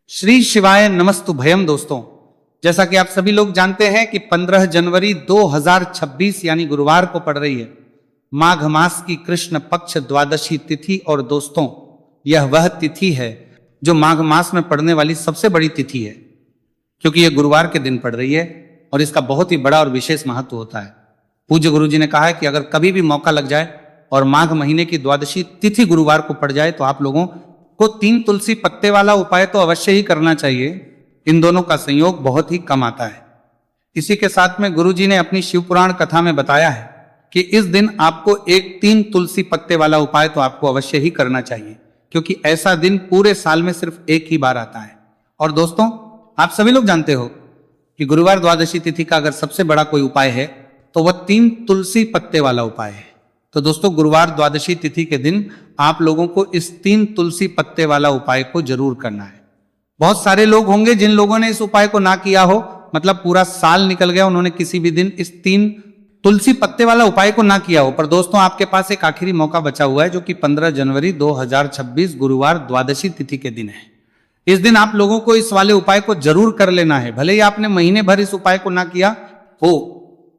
श्री शिवाय नमस्तुभयम। दोस्तों, जैसा कि आप सभी लोग जानते हैं कि 15 जनवरी 2026 यानी गुरुवार को पड़ रही है माघ मास की कृष्ण पक्ष द्वादशी तिथि। और दोस्तों, यह वह तिथि है जो माघ मास में पड़ने वाली सबसे बड़ी तिथि है, क्योंकि यह गुरुवार के दिन पड़ रही है और इसका बहुत ही बड़ा और विशेष महत्व होता है। पूज्य गुरु जी ने कहा है कि अगर कभी भी मौका लग जाए और माघ महीने की द्वादशी तिथि गुरुवार को पड़ जाए तो आप लोगों को 3 तुलसी पत्ते वाला उपाय तो अवश्य ही करना चाहिए। इन दोनों का संयोग बहुत ही कम आता है। इसी के साथ में गुरु जी ने अपनी शिव पुराण कथा में बताया है कि इस दिन आपको एक 3 तुलसी पत्ते वाला उपाय तो आपको अवश्य ही करना चाहिए, क्योंकि ऐसा दिन पूरे साल में सिर्फ एक ही बार आता है। और दोस्तों, आप सभी लोग जानते हो कि गुरुवार द्वादशी तिथि का अगर सबसे बड़ा कोई उपाय है तो वह 3 तुलसी पत्ते वाला उपाय है। तो दोस्तों, गुरुवार द्वादशी तिथि के दिन आप लोगों को इस 3 तुलसी पत्ते वाला उपाय को जरूर करना है। बहुत सारे लोग होंगे जिन लोगों ने इस उपाय को ना किया हो, मतलब पूरा साल निकल गया, उन्होंने किसी भी दिन इस 3 तुलसी पत्ते वाला उपाय को ना किया हो। पर दोस्तों, आपके पास एक आखिरी मौका बचा हुआ है, जो कि 15 जनवरी 2026 गुरुवार द्वादशी तिथि के दिन है। इस दिन आप लोगों को इस वाले उपाय को जरूर कर लेना है। भले ही आपने महीने भर इस उपाय को ना किया हो,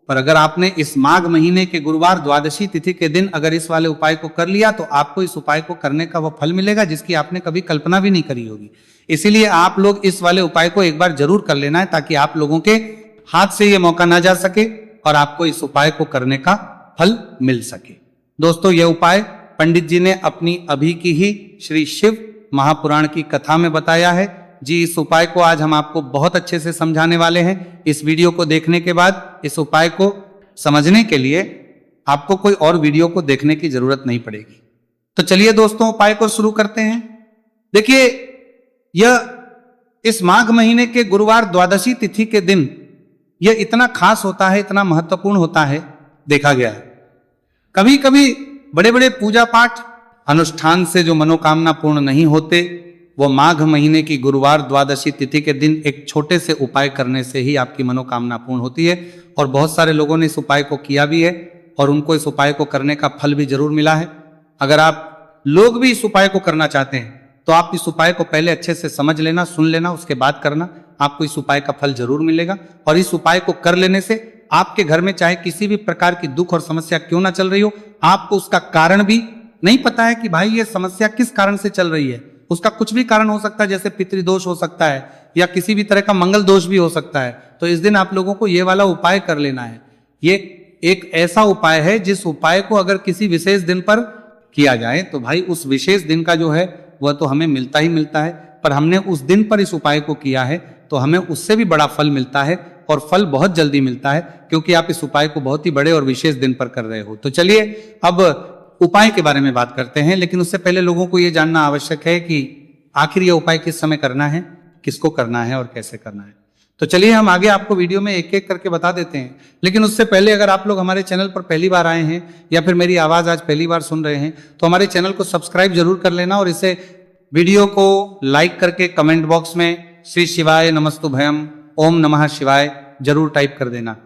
पर अगर आपने इस माघ महीने के गुरुवार द्वादशी तिथि के दिन अगर इस वाले उपाय को कर लिया तो आपको इस उपाय को करने का वह फल मिलेगा जिसकी आपने कभी कल्पना भी नहीं करी होगी। इसीलिए आप लोग इस वाले उपाय को एक बार जरूर कर लेना है, ताकि आप लोगों के हाथ से यह मौका ना जा सके और आपको इस उपाय को करने का फल मिल सके। दोस्तों, यह उपाय पंडित जी ने अपनी अभी की ही श्री शिव महापुराण की कथा में बताया है जी। इस उपाय को आज हम आपको बहुत अच्छे से समझाने वाले हैं। इस वीडियो को देखने के बाद इस उपाय को समझने के लिए आपको कोई और वीडियो को देखने की जरूरत नहीं पड़ेगी। तो चलिए दोस्तों, उपाय को शुरू करते हैं। देखिए, यह इस माघ महीने के गुरुवार द्वादशी तिथि के दिन यह इतना खास होता है, इतना महत्वपूर्ण होता है, देखा गया है। कभी कभी बड़े बड़े पूजा पाठ अनुष्ठान से जो मनोकामना पूर्ण नहीं होते, वो माघ महीने की गुरुवार द्वादशी तिथि के दिन एक छोटे से उपाय करने से ही आपकी मनोकामना पूर्ण होती है। और बहुत सारे लोगों ने इस उपाय को किया भी है और उनको इस उपाय को करने का फल भी जरूर मिला है। अगर आप लोग भी इस उपाय को करना चाहते हैं तो आप इस उपाय को पहले अच्छे से समझ लेना, सुन लेना, उसके बाद करना। आपको इस उपाय का फल जरूर मिलेगा। और इस उपाय को कर लेने से आपके घर में चाहे किसी भी प्रकार की दुख और समस्या क्यों ना चल रही हो, आपको उसका कारण भी नहीं पता है कि भाई ये समस्या किस कारण से चल रही है। उसका कुछ भी कारण हो सकता है, जैसे पितृदोष हो सकता है या किसी भी तरह का मंगल दोष भी हो सकता है। तो इस दिन आप लोगों को ये वाला उपाय कर लेना है। ये एक ऐसा उपाय है जिस उपाय को अगर किसी विशेष दिन पर किया जाए तो भाई उस विशेष दिन का जो है वह तो हमें मिलता ही मिलता है। पर हमने उस दिन पर इस उपाय को किया है तो हमें उससे भी बड़ा फल मिलता है, और फल बहुत जल्दी मिलता है, क्योंकि आप इस उपाय को बहुत ही बड़े और विशेष दिन पर कर रहे हो। तो चलिए अब उपाय के बारे में बात करते हैं। लेकिन उससे पहले लोगों को यह जानना आवश्यक है कि आखिर यह उपाय किस समय करना है, किसको करना है और कैसे करना है। तो चलिए हम आगे आपको वीडियो में एक एक करके बता देते हैं। लेकिन उससे पहले अगर आप लोग हमारे चैनल पर पहली बार आए हैं या फिर मेरी आवाज आज पहली बार सुन रहे हैं तो हमारे चैनल को सब्सक्राइब जरूर कर लेना, और इसे वीडियो को लाइक करके कमेंट बॉक्स में श्री शिवाय नमस्तुभयम ओम नमः शिवाय जरूर टाइप कर देना।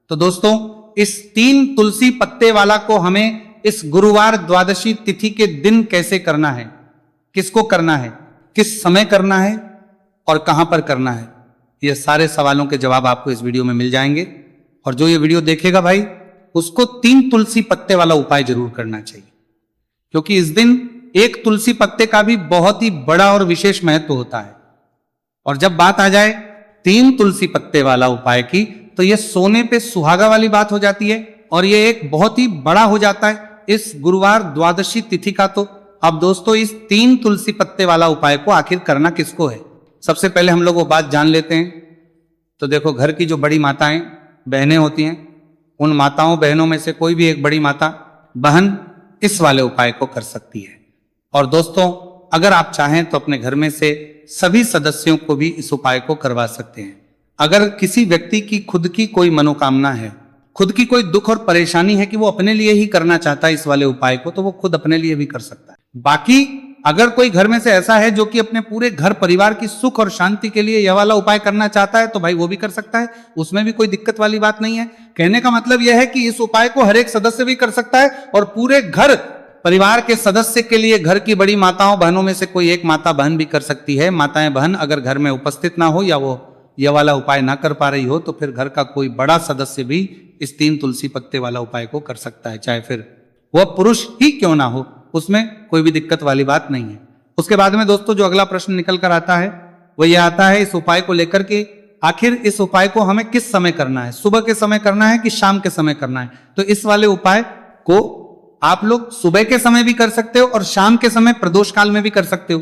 तो दोस्तों, इस 3 तुलसी पत्ते वाला को हमें इस गुरुवार द्वादशी तिथि के दिन कैसे करना है, किसको करना है, किस समय करना है और कहां पर करना है, ये सारे सवालों के जवाब आपको इस वीडियो में मिल जाएंगे। और जो ये वीडियो देखेगा भाई, उसको 3 तुलसी पत्ते वाला उपाय जरूर करना चाहिए, क्योंकि इस दिन एक तुलसी पत्ते का भी बहुत ही बड़ा और विशेष महत्व होता है। और जब बात आ जाए 3 तुलसी पत्ते वाला उपाय की, तो यह सोने पे सुहागा वाली बात हो जाती है और यह एक बहुत ही बड़ा हो जाता है इस गुरुवार द्वादशी तिथि का। तो अब दोस्तों, इस 3 तुलसी पत्ते वाला उपाय को आखिर करना किसको है, सबसे पहले हम लोग वो बात जान लेते हैं। तो देखो, घर की जो बड़ी माताएं बहनें होती हैं, उन माताओं बहनों में से कोई भी एक बड़ी माता बहन इस वाले उपाय को कर सकती है। और दोस्तों, अगर आप चाहें तो अपने घर में से सभी सदस्यों को भी इस उपाय को करवा सकते हैं। अगर किसी व्यक्ति की खुद की कोई मनोकामना है, खुद की कोई दुख और परेशानी है कि वो अपने लिए ही करना चाहता है इस वाले उपाय को, तो वो खुद अपने लिए भी कर सकता है। बाकी अगर कोई घर में से ऐसा है जो कि अपने पूरे घर परिवार की सुख और शांति के लिए यह वाला उपाय करना चाहता है, तो भाई वो भी कर सकता है, उसमें भी कोई दिक्कत वाली बात नहीं है। कहने का मतलब यह है कि इस उपाय को हर एक सदस्य भी कर सकता है और पूरे घर परिवार के सदस्य के लिए घर की बड़ी माताओं बहनों में से कोई एक माता बहन भी कर सकती है। माताएं बहन अगर घर में उपस्थित ना हो या वो यह वाला उपाय ना कर पा रही हो तो फिर घर का कोई बड़ा सदस्य भी इस 3 तुलसी पत्ते वाला उपाय को कर सकता है, चाहे फिर वह पुरुष ही क्यों ना हो, उसमें कोई भी दिक्कत वाली बात नहीं है। उसके बाद में दोस्तों जो अगला प्रश्न निकल कर आता है वो ये आता है इस उपाय को लेकर के, आखिर इस उपाय को हमें किस समय करना है, सुबह के समय करना है कि शाम के समय करना है। तो इस वाले उपाय को आप लोग सुबह के समय भी कर सकते हो और शाम के समय प्रदोष काल में भी कर सकते हो।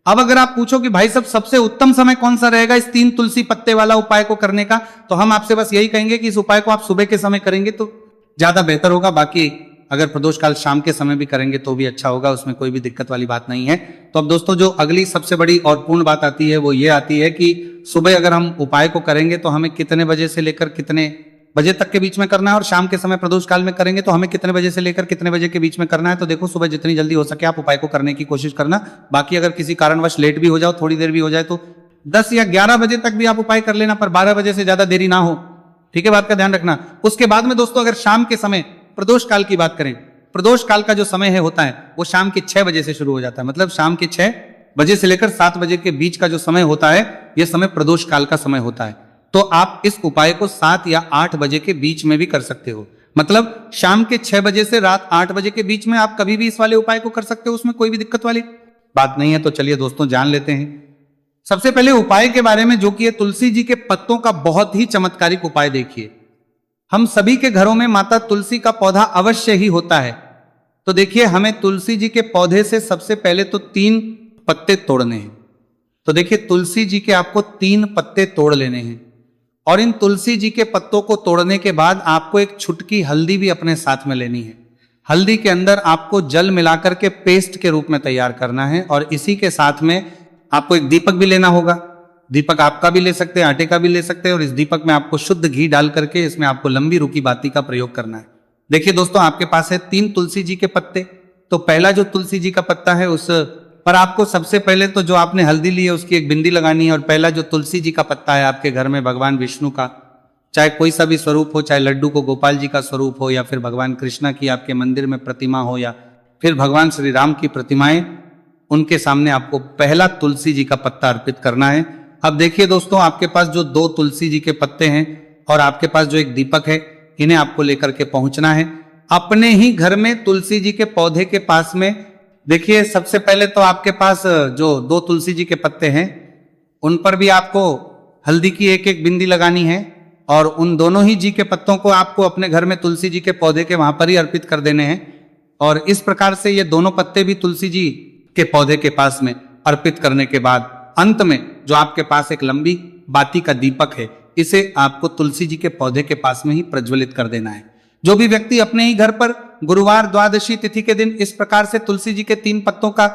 अब अगर आप पूछो कि भाई साहब सबसे उत्तम समय कौन सा रहेगा इस 3 तुलसी पत्ते वाला उपाय को करने का, तो हम आपसे बस यही कहेंगे कि इस उपाय को आप सुबह के समय करेंगे तो ज्यादा बेहतर होगा। बाकी अगर प्रदोष काल शाम के समय भी करेंगे तो भी अच्छा होगा, उसमें कोई भी दिक्कत वाली बात नहीं है। तो अब दोस्तों जो अगली सबसे बड़ी और पूर्ण बात आती है वो ये आती है कि सुबह अगर हम उपाय को करेंगे तो हमें कितने बजे से लेकर कितने बजे तक के बीच में करना है, और शाम के समय प्रदोष काल में करेंगे तो हमें कितने बजे से लेकर कितने बजे के बीच में करना है। तो देखो सुबह जितनी जल्दी हो सके आप उपाय को करने की कोशिश करना। बाकी अगर किसी कारणवश लेट भी हो जाओ, थोड़ी देर भी हो जाए, तो 10 या 11 बजे तक भी आप उपाय कर लेना, पर 12 बजे से ज्यादा देरी ना हो, ठीक है, बात का ध्यान रखना। उसके बाद में दोस्तों अगर शाम के समय प्रदोष काल की बात करें, प्रदोष काल का जो समय है होता है वो शाम के 6 बजे से शुरू हो जाता है। मतलब शाम के 6 बजे से लेकर 7 बजे के बीच का जो समय होता है यह समय प्रदोष काल का समय होता है। तो आप इस उपाय को 7 या 8 बजे के बीच में भी कर सकते हो। मतलब शाम के 6 बजे से रात 8 बजे के बीच में आप कभी भी इस वाले उपाय को कर सकते हो, उसमें कोई भी दिक्कत वाली बात नहीं है। तो चलिए दोस्तों जान लेते हैं सबसे पहले उपाय के बारे में, जो कि है तुलसी जी के पत्तों का बहुत ही चमत्कारिक उपाय। देखिए हम सभी के घरों में माता तुलसी का पौधा अवश्य ही होता है। तो देखिए हमें तुलसी जी के पौधे से सबसे पहले तो 3 पत्ते तोड़ने हैं। तो देखिए तुलसी जी के आपको 3 पत्ते तोड़ लेने हैं, और इन तुलसी जी के पत्तों को तोड़ने के बाद आपको एक छुटकी हल्दी भी अपने साथ में लेनी है। हल्दी के अंदर आपको जल मिलाकर के पेस्ट के रूप में तैयार करना है, और इसी के साथ में आपको एक दीपक भी लेना होगा। दीपक आपका भी ले सकते हैं, आटे का भी ले सकते हैं, और इस दीपक में आपको शुद्ध घी डाल करके इसमें आपको लंबी रुकी बाती का प्रयोग करना है। देखिए दोस्तों आपके पास है 3 तुलसी जी के पत्ते। तो पहला जो तुलसी जी का पत्ता है उस पर आपको सबसे पहले तो जो आपने हल्दी ली है उसकी एक बिंदी लगानी है, और पहला जो तुलसी जी का पत्ता है आपके घर में भगवान विष्णु का चाहे कोई सा भी स्वरूप हो, चाहे लड्डू को गोपाल जी का स्वरूप हो, या फिर भगवान कृष्णा की आपके मंदिर में प्रतिमा हो, या फिर भगवान श्री राम की प्रतिमाएं, उनके सामने आपको पहला तुलसी जी का पत्ता अर्पित करना है। अब देखिए दोस्तों आपके पास जो 2 तुलसी जी के पत्ते हैं और आपके पास जो एक दीपक है, इन्हें आपको लेकर के पहुंचना है अपने ही घर में तुलसी जी के पौधे के पास में। देखिए सबसे पहले तो आपके पास जो 2 तुलसी जी के पत्ते हैं उन पर भी आपको हल्दी की एक एक बिंदी लगानी है, और उन दोनों ही जी के पत्तों को आपको अपने घर में तुलसी जी के पौधे के वहां पर ही अर्पित कर देने हैं। और इस प्रकार से ये दोनों पत्ते भी तुलसी जी के पौधे के पास में अर्पित करने के बाद अंत में जो आपके पास एक लंबी बाती का दीपक है, इसे आपको तुलसी जी के पौधे के पास में ही प्रज्वलित कर देना है। जो भी व्यक्ति अपने ही घर पर गुरुवार द्वादशी तिथि के दिन इस प्रकार से तुलसी जी के 3 पत्तों का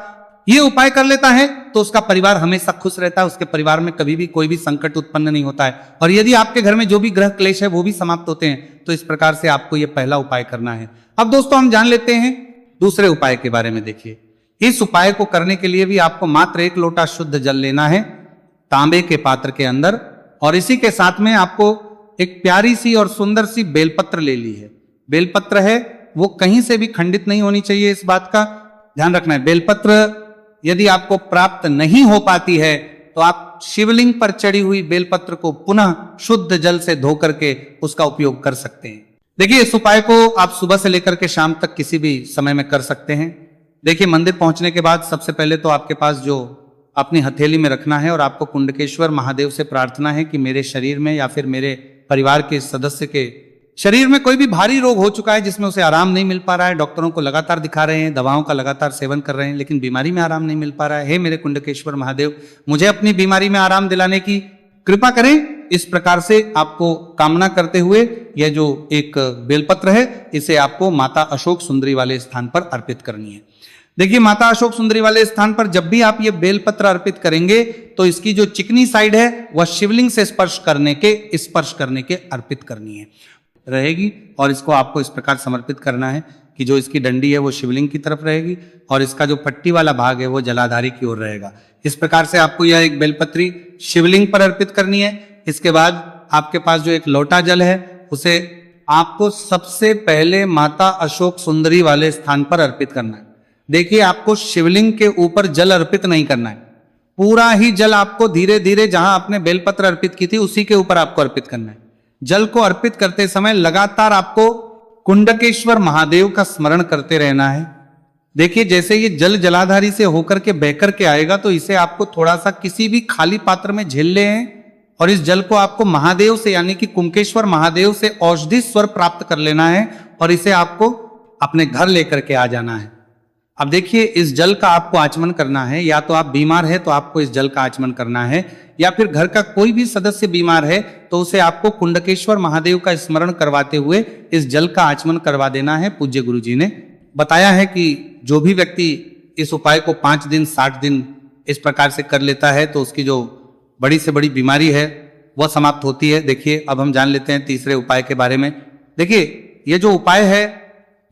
ये उपाय कर लेता है तो उसका परिवार हमेशा खुश रहता है, उसके परिवार में कभी भी कोई भी संकट उत्पन्न नहीं होता है, और यदि आपके घर में जो भी ग्रह क्लेश है वो भी समाप्त होते हैं। तो इस प्रकार से आपको ये पहला उपाय करना है। अब दोस्तों हम जान लेते हैं दूसरे उपाय के बारे में। देखिए इस उपाय को करने के लिए भी आपको मात्र 1 लोटा शुद्ध जल लेना है तांबे के पात्र के अंदर, और इसी के साथ में आपको एक प्यारी सी और सुंदर सी बेलपत्र ले ली है। बेलपत्र है वो कहीं से भी खंडित नहीं होनी चाहिए, इस बात का ध्यान रखना है। बेलपत्र यदि आपको प्राप्त नहीं हो पाती है तो आप शिवलिंग पर चढ़ी हुई बेलपत्र को पुनः शुद्ध जल से धो करके उसका उपयोग कर सकते हैं। देखिए इस उपाय को आप सुबह से लेकर के शाम तक किसी भी समय में कर सकते हैं। देखिए मंदिर पहुंचने के बाद सबसे पहले तो आपके पास जो अपनी हथेली में रखना है, और आपको कुंडकेश्वर महादेव से प्रार्थना है कि मेरे शरीर में या फिर मेरे परिवार के सदस्य के शरीर में कोई भी भारी रोग हो चुका है जिसमें उसे आराम नहीं मिल पा रहा है, डॉक्टरों को लगातार दिखा रहे हैं, दवाओं का लगातार सेवन कर रहे हैं, लेकिन बीमारी में आराम नहीं मिल पा रहा है। हे मेरे कुंडकेश्वर महादेव, मुझे अपनी बीमारी में आराम दिलाने की कृपा करें। इस प्रकार से आपको कामना करते हुए यह जो एक बेलपत्र है इसे आपको माता अशोक सुंदरी वाले स्थान पर अर्पित करनी है। देखिए माता अशोक सुंदरी वाले स्थान पर जब भी आप ये बेलपत्र अर्पित करेंगे तो इसकी जो चिकनी साइड है वह शिवलिंग से स्पर्श करने के अर्पित करनी है रहेगी, और इसको आपको इस प्रकार समर्पित करना है कि जो इसकी डंडी है वो शिवलिंग की तरफ रहेगी और इसका जो पट्टी वाला भाग है वो जलाधारी की ओर रहेगा। इस प्रकार से आपको यह एक बेलपत्री शिवलिंग पर अर्पित करनी है। इसके बाद आपके पास जो एक लोटा जल है उसे आपको सबसे पहले माता अशोक सुंदरी वाले स्थान पर अर्पित करना है। देखिए, आपको शिवलिंग के ऊपर जल अर्पित नहीं करना है, पूरा ही जल आपको धीरे धीरे जहां आपने बेलपत्र अर्पित की थी उसी के ऊपर आपको अर्पित करना है। जल को अर्पित करते समय लगातार आपको कुंडकेश्वर महादेव का स्मरण करते रहना है। देखिए, जैसे ये जल जलाधारी से होकर के बहकर के आएगा तो इसे आपको थोड़ा सा किसी भी खाली पात्र में झेल ले हैं और इस जल को आपको महादेव से यानी कि कुंकेश्वर महादेव से औषधि स्वर प्राप्त कर लेना है और इसे आपको अपने घर लेकर के आ जाना है। अब देखिए, इस जल का आपको आचमन करना है, या तो आप बीमार है तो आपको इस जल का आचमन करना है, या फिर घर का कोई भी सदस्य बीमार है तो उसे आपको कुंडकेश्वर महादेव का स्मरण करवाते हुए इस जल का आचमन करवा देना है। पूज्य गुरु जी ने बताया है कि जो भी व्यक्ति इस उपाय को 5 दिन 60 दिन इस प्रकार से कर लेता है तो उसकी जो बड़ी से बड़ी बीमारी है वह समाप्त होती है। देखिए, अब हम जान लेते हैं तीसरे उपाय के बारे में। देखिए, ये जो उपाय है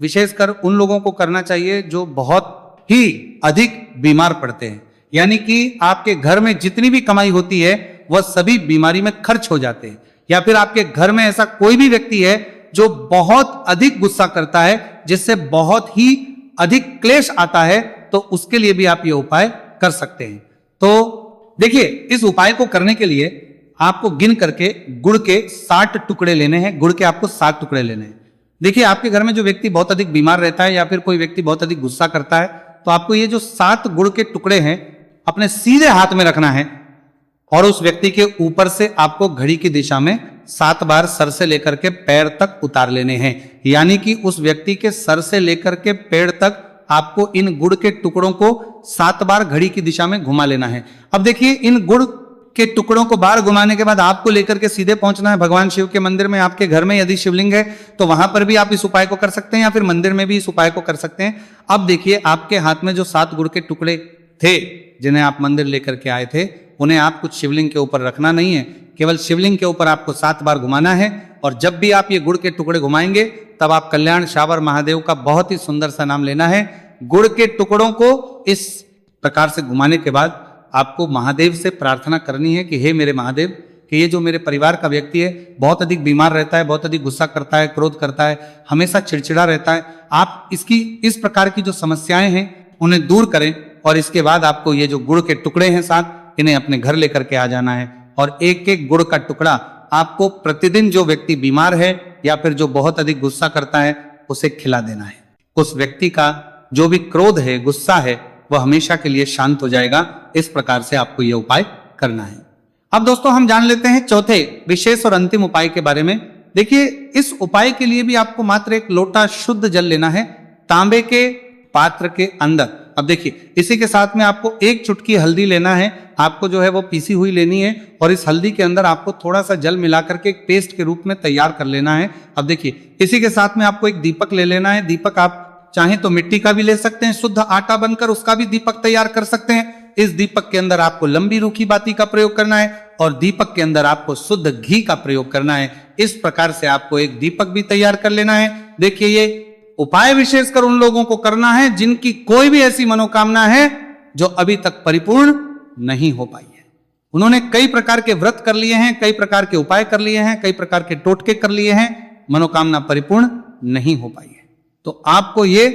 विशेषकर उन लोगों को करना चाहिए जो बहुत ही अधिक बीमार पड़ते हैं, यानी कि आपके घर में जितनी भी कमाई होती है वह सभी बीमारी में खर्च हो जाते हैं, या फिर आपके घर में ऐसा कोई भी व्यक्ति है जो बहुत अधिक गुस्सा करता है, जिससे बहुत ही अधिक क्लेश आता है, तो उसके लिए भी आप ये उपाय कर सकते हैं। तो देखिए, इस उपाय को करने के लिए आपको गिन करके गुड़ के 60 टुकड़े लेने हैं। गुड़ के आपको 60 टुकड़े लेने हैं। देखिए, आपके घर में जो व्यक्ति बहुत अधिक बीमार रहता है या फिर कोई व्यक्ति बहुत अधिक गुस्सा करता है तो आपको ये जो 7 गुड़ के टुकड़े हैं अपने सीधे हाथ में रखना है और उस व्यक्ति के ऊपर से आपको घड़ी की दिशा में 7 बार सर से लेकर के पैर तक उतार लेने हैं। यानी कि उस व्यक्ति के सर से लेकर के पैर तक आपको इन गुड़ के टुकड़ों को 7 बार घड़ी की दिशा में घुमा लेना है। अब देखिए, इन गुड़ के टुकड़ों को बाहर घुमाने के बाद आपको लेकर के सीधे पहुंचना है भगवान शिव के मंदिर में। आपके घर में यदि शिवलिंग है तो वहां पर भी आप इस उपाय को कर सकते हैं या फिर मंदिर में भी इस उपाय को कर सकते हैं। अब देखिए, आपके हाथ में जो 7 गुड़ के टुकड़े थे जिन्हें आप मंदिर लेकर के आए थे, उन्हें आप कुछ शिवलिंग के ऊपर रखना नहीं है, केवल शिवलिंग के ऊपर आपको 7 बार घुमाना है। और जब भी आप ये गुड़ के टुकड़े घुमाएंगे तब आप कल्याण शावर महादेव का बहुत ही सुंदर सा नाम लेना है। गुड़ के टुकड़ों को इस प्रकार से घुमाने के बाद आपको महादेव से प्रार्थना करनी है कि हे मेरे महादेव, कि ये जो मेरे परिवार का व्यक्ति है बहुत अधिक बीमार रहता है, बहुत अधिक गुस्सा करता है, क्रोध करता है, हमेशा चिड़चिड़ा रहता है, आप इसकी इस प्रकार की जो समस्याएं हैं उन्हें दूर करें। और इसके बाद आपको ये जो गुड़ के टुकड़े हैं 7, इन्हें अपने घर लेकर के आ जाना है और एक एक गुड़ का टुकड़ा आपको प्रतिदिन जो व्यक्ति बीमार है या फिर जो बहुत अधिक गुस्सा करता है उसे खिला देना है। उस व्यक्ति का जो भी क्रोध है, गुस्सा है, वह हमेशा के लिए शांत हो जाएगा। इस प्रकार से आपको यह उपाय करना है। अब दोस्तों, हम जान लेते हैं चौथे विशेष और अंतिम उपाय के बारे में। देखिए, इस उपाय के लिए भी आपको मात्र एक लोटा शुद्ध जल लेना है तांबे के पात्र के अंदर। अब देखिए, इसी के साथ में आपको एक चुटकी हल्दी लेना है, आपको जो है वो पीसी हुई लेनी है और इस हल्दी के अंदर आपको थोड़ा सा जल मिला करके एक पेस्ट के रूप में तैयार कर लेना है। अब देखिए, इसी के साथ में आपको एक दीपक ले लेना है। दीपक आप चाहे तो मिट्टी का भी ले सकते हैं, शुद्ध आटा बनकर उसका भी दीपक तैयार कर सकते हैं। इस दीपक के अंदर आपको लंबी रूखी बाती का प्रयोग करना है और दीपक के अंदर आपको शुद्ध घी का प्रयोग करना है। इस प्रकार से आपको एक दीपक भी तैयार कर लेना है। देखिए, ये उपाय विशेषकर उन लोगों को करना है जिनकी कोई भी ऐसी मनोकामना है जो अभी तक परिपूर्ण नहीं हो पाई है। उन्होंने कई प्रकार के व्रत कर लिए हैं, कई प्रकार के उपाय कर लिए हैं, कई प्रकार के टोटके कर लिए हैं, मनोकामना परिपूर्ण नहीं हो पाई है। तो आपको ये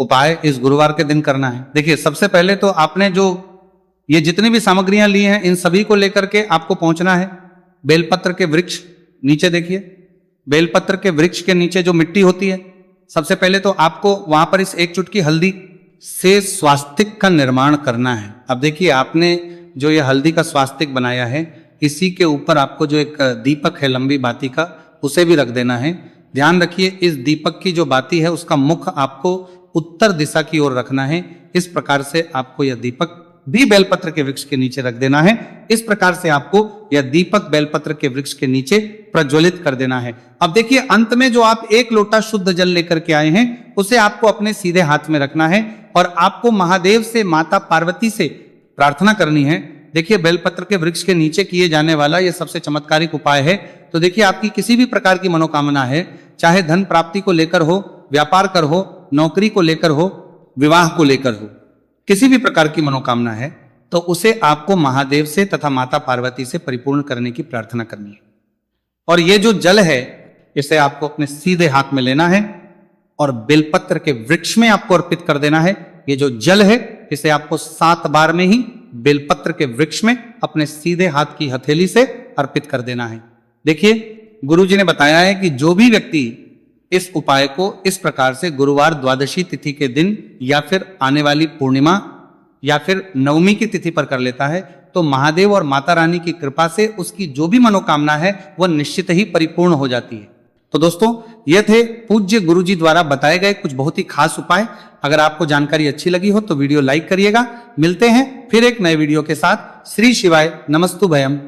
उपाय इस गुरुवार के दिन करना है। देखिए, सबसे पहले तो आपने जो ये जितनी भी सामग्रियां ली हैं इन सभी को लेकर के आपको पहुंचना है बेलपत्र के वृक्ष। नीचे देखिए, बेलपत्र के वृक्ष के नीचे जो मिट्टी होती है, सबसे पहले तो आपको वहां पर इस एक चुटकी हल्दी से स्वास्तिक का निर्माण करना है। अब देखिए, आपने जो ये हल्दी का स्वास्तिक बनाया है, इसी के ऊपर आपको जो एक दीपक है लंबी बाती का, उसे भी रख देना है। ध्यान रखिए, इस दीपक की जो बाती है उसका मुख आपको उत्तर दिशा की ओर रखना है। इस प्रकार से आपको यह दीपक भी बेलपत्र के वृक्ष के नीचे रख देना है। इस प्रकार से आपको यह दीपक बेलपत्र के वृक्ष के नीचे प्रज्वलित कर देना है। अब देखिए, अंत में जो आप एक लोटा शुद्ध जल लेकर के आए हैं उसे आपको अपने सीधे हाथ में रखना है और आपको महादेव से, माता पार्वती से प्रार्थना करनी है। देखिए, बेलपत्र के वृक्ष के नीचे किए जाने वाला यह सबसे चमत्कारिक उपाय है। तो देखिए, आपकी किसी भी प्रकार की मनोकामना है, चाहे धन प्राप्ति को लेकर हो, व्यापार कर हो, नौकरी को लेकर हो, विवाह को लेकर हो, किसी भी प्रकार की मनोकामना है तो उसे आपको महादेव से तथा माता पार्वती से परिपूर्ण करने की प्रार्थना करनी है। और ये जो जल है इसे आपको अपने सीधे हाथ में लेना है और बेलपत्र के वृक्ष में आपको अर्पित कर देना है। ये जो जल है इसे आपको 7 बार में ही बेलपत्र के वृक्ष में अपने सीधे हाथ की हथेली से अर्पित कर देना है। देखिए, गुरुजी ने बताया है कि जो भी व्यक्ति इस उपाय को इस प्रकार से गुरुवार द्वादशी तिथि के दिन या फिर आने वाली पूर्णिमा या फिर नवमी की तिथि पर कर लेता है तो महादेव और माता रानी की कृपा से उसकी जो भी मनोकामना है वह निश्चित ही परिपूर्ण हो जाती है। तो दोस्तों, ये थे पूज्य गुरुजी द्वारा बताए गए कुछ बहुत ही खास उपाय। अगर आपको जानकारी अच्छी लगी हो तो वीडियो लाइक करिएगा। मिलते हैं फिर एक नए वीडियो के साथ। श्री शिवाय नमस्तु भयम।